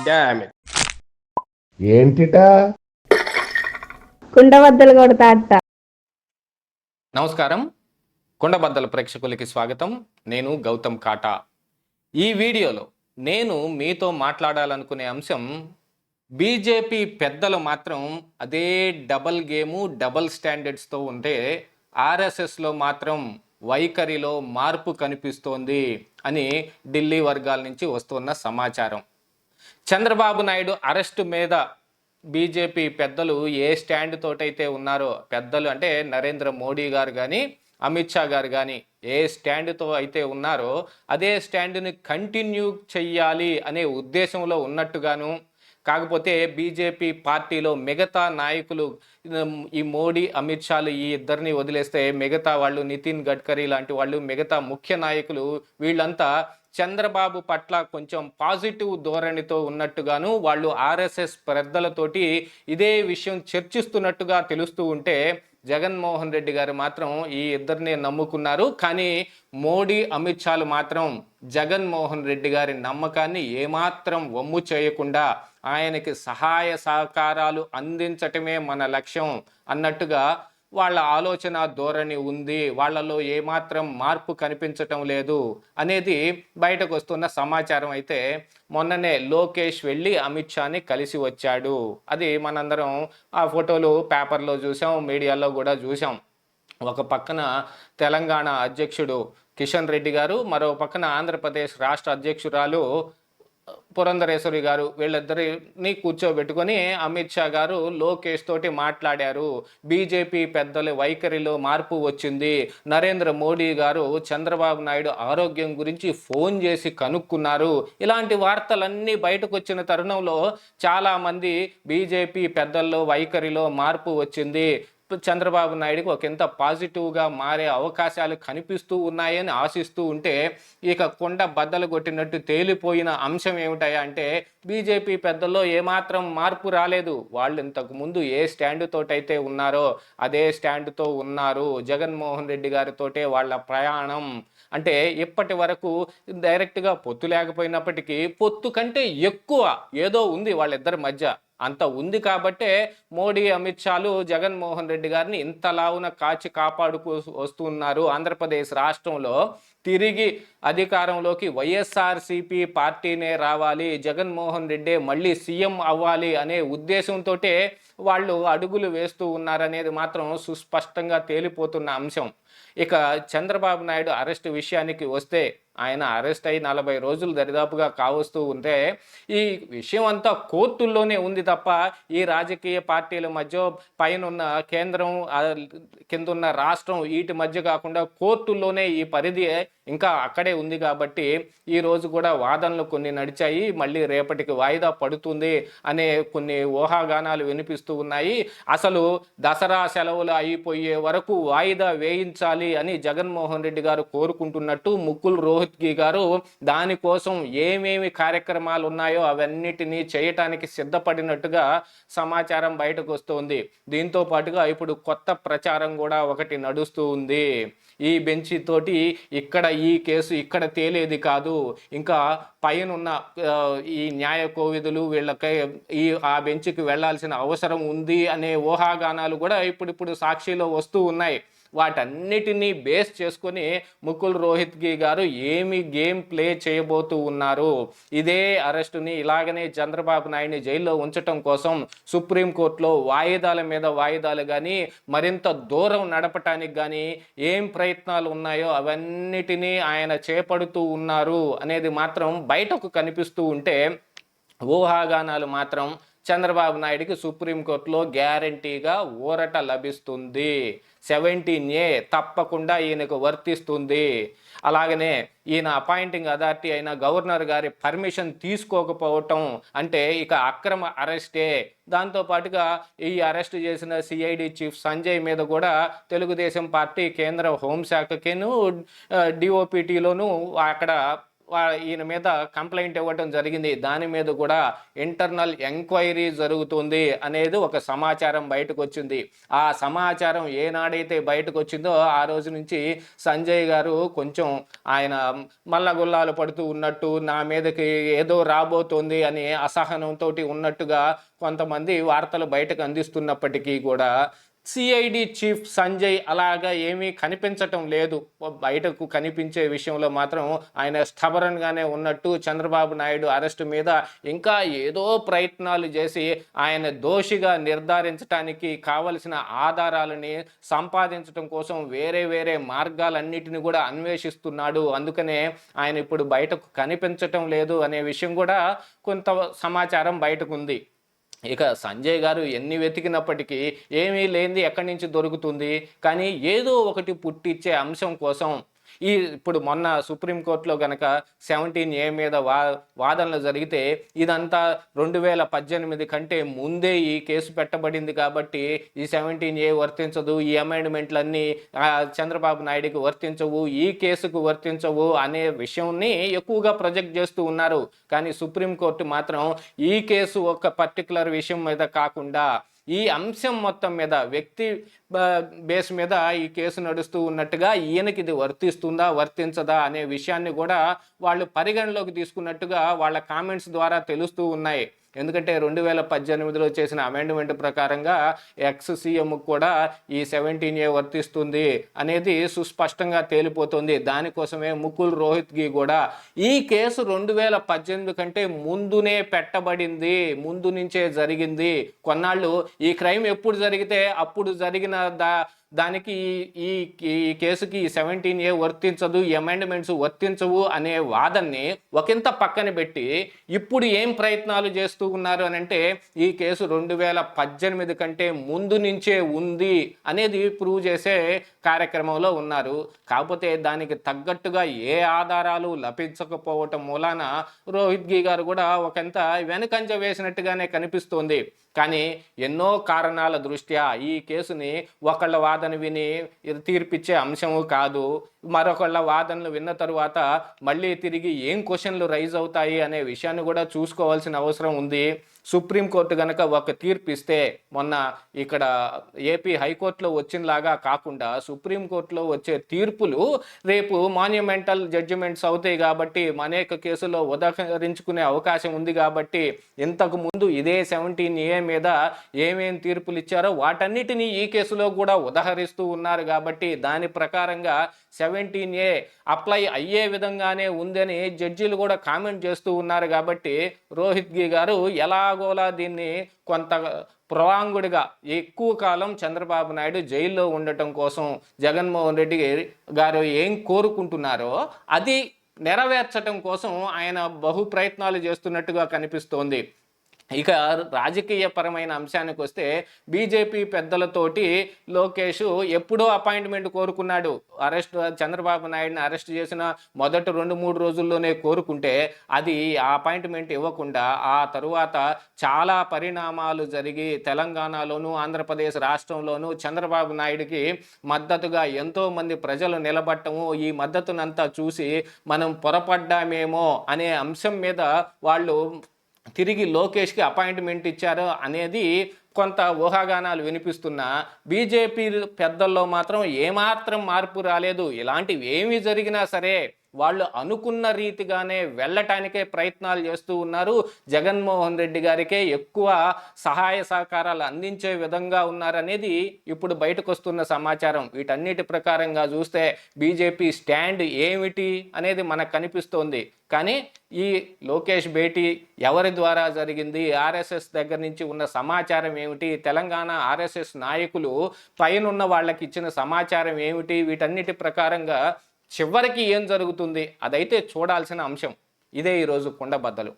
Damn it. ఏంటిటా కుండబద్దలు కొడతా అత్త. నమస్కారం, కుండబద్దల ప్రేక్షకులకి స్వాగతం. నేను గౌతమ్ కాటా. ఈ వీడియోలో నేను మీతో మాట్లాడాలనుకునే అంశం, బీజేపీ పెద్దలు మాత్రం అదే డబల్ గేము, డబల్ స్టాండర్డ్స్తో ఉంటే ఆర్ఎస్ఎస్లో మాత్రం వైఖరిలో మార్పు కనిపిస్తోంది అని ఢిల్లీ వర్గాల నుంచి వస్తున్న సమాచారం. చంద్రబాబు నాయుడు అరెస్టు మీద బీజేపీ పెద్దలు ఏ స్టాండ్ తోటైతే ఉన్నారో, పెద్దలు అంటే నరేంద్ర మోడీ గారు కానీ అమిత్ షా గారు కానీ ఏ స్టాండ్తో అయితే ఉన్నారో అదే స్టాండ్ని కంటిన్యూ చెయ్యాలి అనే ఉద్దేశంలో ఉన్నట్టుగాను, కాకపోతే బీజేపీ పార్టీలో మిగతా నాయకులు ఈ మోడీ అమిత్ షాలు ఈ ఇద్దరిని వదిలేస్తే మిగతా వాళ్ళు, నితిన్ గడ్కరీ లాంటి వాళ్ళు, మిగతా ముఖ్య నాయకులు వీళ్ళంతా చంద్రబాబు పట్ల కొంచెం పాజిటివ్ ధోరణితో ఉన్నట్టుగాను, వాళ్ళు ఆర్ఎస్ఎస్ పెద్దలతోటి ఇదే విషయం చర్చిస్తున్నట్టుగా తెలుస్తూ ఉంటే, జగన్మోహన్ రెడ్డి గారు మాత్రం ఈ ఇద్దరిని నమ్ముకున్నారు. కానీ మోడీ అమిత్ షాలు మాత్రం జగన్మోహన్ రెడ్డి గారి నమ్మకాన్ని ఏమాత్రం వమ్ము చేయకుండా ఆయనకి సహాయ సహకారాలు అందించటమే మన లక్ష్యం అన్నట్టుగా వాళ్ళ ఆలోచన ధోరణి ఉంది. వాళ్ళలో ఏమాత్రం మార్పు కనిపించటం లేదు అనేది బయటకు వస్తున్న సమాచారం. అయితే మొన్ననే లోకేష్ వెళ్ళి అమిత్ షాని కలిసి వచ్చాడు. అది మనందరం ఆ ఫోటోలు పేపర్లో చూసాం, మీడియాలో కూడా చూసాం. ఒక పక్కన తెలంగాణ అధ్యక్షుడు కిషన్ రెడ్డి గారు, మరో పక్కన ఆంధ్రప్రదేశ్ రాష్ట్ర అధ్యక్షురాలు పురంధరేశ్వరి గారు, వీళ్ళిద్దరిని కూర్చోబెట్టుకొని అమిత్ షా గారు లోకేష్ తోటి మాట్లాడారు. బీజేపీ పెద్దల వైఖరిలో మార్పు వచ్చింది. నరేంద్ర మోడీ గారు చంద్రబాబు నాయుడు ఆరోగ్యం గురించి ఫోన్ చేసి కనుక్కున్నారు. ఇలాంటి వార్తలన్నీ బయటకు వచ్చిన తరుణంలో చాలామంది బీజేపీ పెద్దల్లో వైఖరిలో మార్పు వచ్చింది, చంద్రబాబు నాయుడుకి ఒక ఎంత పాజిటివ్గా మారే అవకాశాలు కనిపిస్తూ ఉన్నాయని ఆశిస్తూ ఉంటే, ఇక కొండ బద్దలు కొట్టినట్టు తేలిపోయిన అంశం ఏమిటాయా అంటే, బీజేపీ పెద్దల్లో ఏమాత్రం మార్పు రాలేదు. వాళ్ళు ఇంతకుముందు ఏ స్టాండ్ తోటైతే ఉన్నారో అదే స్టాండ్తో ఉన్నారు. జగన్మోహన్ రెడ్డి గారితోటే వాళ్ళ ప్రయాణం. అంటే ఇప్పటి వరకు డైరెక్ట్గా పొత్తు లేకపోయినప్పటికీ పొత్తు కంటే ఎక్కువ ఏదో ఉంది వాళ్ళిద్దరి మధ్య. అంత ఉంది కాబట్టే మోడీ అమిత్ షాలు జగన్మోహన్ రెడ్డి గారిని ఇంతలావున కాచి కాపాడుకు వస్తున్నారు. ఆంధ్రప్రదేశ్ రాష్ట్రంలో తిరిగి అధికారంలోకి వైఎస్ఆర్సీపీ పార్టీనే రావాలి, జగన్మోహన్ రెడ్డి మళ్ళీ సీఎం అవ్వాలి అనే ఉద్దేశంతో వాళ్ళు అడుగులు వేస్తూ ఉన్నారనేది మాత్రం సుస్పష్టంగా తేలిపోతున్న అంశం. ఇక చంద్రబాబు నాయుడు అరెస్ట్ విషయానికి వస్తే, ఆయన అరెస్ట్ అయి 40 రోజులు దరిదాపుగా కావస్తూ ఉంటే ఈ విషయం అంతా కోర్టుల్లోనే ఉంది తప్ప ఈ రాజకీయ పార్టీల మధ్య, పైనున్న కేంద్రం కిందున్న రాష్ట్రం వీటి మధ్య కాకుండా కోర్టుల్లోనే ఈ పరిధి ఇంకా అక్కడే ఉంది. కాబట్టి ఈరోజు కూడా వాదనలు కొన్ని నడిచాయి. మళ్ళీ రేపటికి వాయిదా పడుతుంది అనే కొన్ని ఊహాగానాలు వినిపిస్తూ ఉన్నాయి. అసలు దసరా సెలవులు అయిపోయే వరకు వాయిదా వేయించాలి అని జగన్మోహన్ రెడ్డి గారు కోరుకుంటున్నట్టు ముకుల్ రోహత్గి గారు దానికోసం ఏమేమి కార్యక్రమాలు ఉన్నాయో అవన్నిటినీ చేయటానికి సిద్ధపడినట్టుగా సమాచారం బయటకు వస్తుంది. దీంతో పాటుగా ఇప్పుడు కొత్త ప్రచారం కూడా ఒకటి నడుస్తూ ఉంది. ఈ బెంచి తోటి ఇక్కడ ఈ కేసు ఇక్కడ తేలేది కాదు, ఇంకా పైనున్న ఈ న్యాయ కోవిదులు వీళ్ళకి ఆ బెంచ్కి వెళ్లాల్సిన అవసరం ఉంది అనే ఊహాగానాలు కూడా ఇప్పుడు సాక్షిలో వస్తూ ఉన్నాయి. వాటన్నిటినీ బేస్ చేసుకొని ముకుల్ రోహత్గి గారు ఏమి గేమ్ ప్లే చేయబోతూ ఉన్నారు, ఇదే అరెస్టుని ఇలాగనే చంద్రబాబు నాయుడిని జైల్లో ఉంచటం కోసం సుప్రీంకోర్టులో వాయిదాల మీద వాయిదాలు కానీ, మరింత దూరం నడపటానికి కానీ ఏం ప్రయత్నాలు ఉన్నాయో అవన్నిటినీ ఆయన చేపడుతూ ఉన్నారు అనేది మాత్రం బయటకు కనిపిస్తూ ఉంటే, ఊహాగానాలు మాత్రం చంద్రబాబు నాయుడికి సుప్రీంకోర్టులో గ్యారంటీగా ఊరట లభిస్తుంది. 17A తప్పకుండా ఈయనకు వర్తిస్తుంది. అలాగనే ఈయన అపాయింటింగ్ అథారిటీ అయిన గవర్నర్ గారి పర్మిషన్ తీసుకోకపోవటం అంటే ఇక అక్రమ అరెస్టే. దాంతోపాటుగా ఈ అరెస్ట్ చేసిన సిఐడి చీఫ్ సంజయ్ మీద కూడా తెలుగుదేశం పార్టీ కేంద్ర హోంశాఖకిను డిఓపిటీలోనూ అక్కడ ఈయన మీద కంప్లైంట్ ఇవ్వడం జరిగింది. దాని మీద కూడా ఇంటర్నల్ ఎంక్వైరీ జరుగుతుంది అనేది ఒక సమాచారం బయటకు వచ్చింది. ఆ సమాచారం ఏనాడైతే బయటకు వచ్చిందో ఆ రోజు నుంచి సంజయ్ గారు కొంచెం ఆయన మల్లగుల్లాలు పడుతూ ఉన్నట్టు, నా మీదకి ఏదో రాబోతోంది అని అసహనంతో ఉన్నట్టుగా కొంతమంది వార్తలు బయటకు అందిస్తున్నప్పటికీ కూడా సిఐడి చీఫ్ సంజయ్ అలాగా ఏమీ కనిపించటం లేదు. బయటకు కనిపించే విషయంలో మాత్రం ఆయన స్టబరన్గానే ఉన్నట్టు, చంద్రబాబు నాయుడు అరెస్టు మీద ఇంకా ఏదో ప్రయత్నాలు చేసి ఆయన దోషిగా నిర్ధారించడానికి కావలసిన ఆధారాలని సంపాదించడం కోసం వేరే వేరే మార్గాలన్నిటిని కూడా అన్వేషిస్తున్నాడు. అందుకనే ఆయన ఇప్పుడు బయటకు కనిపించటం లేదు అనే విషయం కూడా కొంత సమాచారం బయటకు ఉంది. ఇక సంజయ్ గారు ఎన్ని వెతికినప్పటికీ ఏమీ లేనిది ఎక్కడి నుంచి దొరుకుతుంది. కానీ ఏదో ఒకటి పుట్టించే అంశం కోసం ఇప్పుడు మొన్న సుప్రీంకోర్టులో గనక 17A మీద వాదనలు జరిగితే ఇదంతా 2018 కంటే ముందే ఈ కేసు పెట్టబడింది కాబట్టి ఈ 17A వర్తించదు, ఈ అమెండ్మెంట్లన్నీ చంద్రబాబు నాయుడుకి వర్తించవు, ఈ కేసుకు వర్తించవు అనే విషయాన్ని ఎక్కువగా ప్రొజెక్ట్ చేస్తూ ఉన్నారు. కానీ సుప్రీంకోర్టు మాత్రం ఈ కేసు ఒక పర్టికులర్ విషయం మీద కాకుండా ఈ అంశం మొత్తం మీద వ్యక్తి బేస్ మీద ఈ కేసు నడుస్తూ ఉన్నట్టుగా ఈయనకి ఇది వర్తిస్తుందా వర్తించదా అనే విషయాన్ని కూడా వాళ్ళు పరిగణలోకి తీసుకున్నట్టుగా వాళ్ళ కామెంట్స్ ద్వారా తెలుస్తూ ఉన్నాయి. ఎందుకంటే 2018లో చేసిన అమెండ్మెంట్ ప్రకారంగా ఎక్స్ సీఎం కూడా ఈ 17A వర్తిస్తుంది అనేది సుస్పష్టంగా తేలిపోతుంది. దానికోసమే ముకుల్ రోహిత్గి కూడా ఈ కేసు 2018 కంటే ముందునే పెట్టబడింది, ముందు నుంచే జరిగింది, కొన్నాళ్ళు ఈ క్రైమ్ ఎప్పుడు జరిగితే అప్పుడు జరిగిన దానికి ఈ కేసుకి 17A వర్తించదు, ఈ అమెండ్మెంట్స్ వర్తించవు అనే వాదనని ఒకంత పక్కన పెట్టి ఇప్పుడు ఏం ప్రయత్నాలు చేస్తూ ఉన్నారు అని అంటే ఈ కేసు 2018 కంటే ముందు నుంచే ఉంది అనేది ప్రూవ్ చేసే కార్యక్రమంలో ఉన్నారు. కాకపోతే దానికి తగ్గట్టుగా ఏ ఆధారాలు లభించకపోవటం మూలాన రోహిత్గి గారు కూడా ఒకంత వెనుకంజ వేసినట్టుగానే కనిపిస్తోంది. కానీ ఎన్నో కారణాల దృష్ట్యా ఈ కేసుని ఒకళ్ళ వాదన విని తీర్పిచ్చే అంశము కాదు, మరొకళ్ళ వాదనలు విన్న తరువాత మళ్ళీ తిరిగి ఏం క్వశ్చన్లు రైజ్ అవుతాయి అనే విషయాన్ని కూడా చూసుకోవాల్సిన అవసరం ఉంది. సుప్రీంకోర్టు కనుక ఒక తీర్పు ఇస్తే మొన్న ఇక్కడ ఏపీ హైకోర్టులో వచ్చినలాగా కాకుండా సుప్రీంకోర్టులో వచ్చే తీర్పులు రేపు మాన్యుమెంటల్ జడ్జిమెంట్స్ అవుతాయి కాబట్టి అనేక కేసుల్లో ఉదహరించుకునే అవకాశం ఉంది. కాబట్టి ఇంతకు ముందు ఇదే 17A మీద ఏమేం తీర్పులు ఇచ్చారో వాటన్నిటినీ ఈ కేసులో కూడా ఉదహరిస్తూ ఉన్నారు. కాబట్టి దాని ప్రకారంగా 17A అప్లై అయ్యే విధంగానే ఉందని జడ్జీలు కూడా కామెంట్ చేస్తూ ఉన్నారు. కాబట్టి రోహిత్గి గారు ఎలాగోలా దీన్ని కొంత ప్రవాంగుడిగా ఎక్కువ కాలం చంద్రబాబు నాయుడు జైల్లో ఉండటం కోసం జగన్మోహన్ రెడ్డి గారు ఏం కోరుకుంటున్నారో అది నెరవేర్చడం కోసం ఆయన బహు ప్రయత్నాలు చేస్తున్నట్టుగా కనిపిస్తోంది. ఇక రాజకీయపరమైన అంశానికి వస్తే బీజేపీ పెద్దలతోటి లోకేష్ ఎప్పుడో అపాయింట్మెంట్ కోరుకున్నాడు. చంద్రబాబు నాయుడిని అరెస్ట్ చేసిన మొదటి 2-3 రోజుల్లోనే కోరుకుంటే అది ఆ అపాయింట్మెంట్ ఇవ్వకుండా ఆ తరువాత చాలా పరిణామాలు జరిగి తెలంగాణలోను ఆంధ్రప్రదేశ్ రాష్ట్రంలోనూ చంద్రబాబు నాయుడికి మద్దతుగా ఎంతోమంది ప్రజలు నిలబడటము, ఈ మద్దతునంతా చూసి మనం పొరపడ్డామేమో అనే అంశం మీద వాళ్ళు తిరిగి లోకేష్కి అపాయింట్మెంట్ ఇచ్చారు అనేది కొంత ఊహాగానాలు వినిపిస్తున్నా బీజేపీ పెద్దల్లో మాత్రం ఏమాత్రం మార్పు రాలేదు. ఇలాంటివి ఏమి జరిగినా సరే వాళ్ళు అనుకున్న రీతిగానే వెళ్ళటానికే ప్రయత్నాలు చేస్తూ ఉన్నారు. జగన్మోహన్ రెడ్డి గారికే ఎక్కువ సహాయ సహకారాలు అందించే విధంగా ఉన్నారనేది ఇప్పుడు బయటకు వస్తున్న సమాచారం. వీటన్నిటి ప్రకారంగా చూస్తే బీజేపీ స్టాండ్ ఏమిటి అనేది మనకు కనిపిస్తోంది. కానీ ఈ లోకేష్ భేటీ ఎవరి ద్వారా జరిగింది, ఆర్ఎస్ఎస్ దగ్గర నుంచి ఉన్న సమాచారం ఏమిటి, తెలంగాణ ఆర్ఎస్ఎస్ నాయకులు పైనున్న వాళ్ళకి ఇచ్చిన సమాచారం ఏమిటి, వీటన్నిటి ప్రకారంగా చివరికి ఏం జరుగుతుంది అదైతే చూడాల్సిన అంశం. ఇదే ఈరోజు కుండబద్దలు.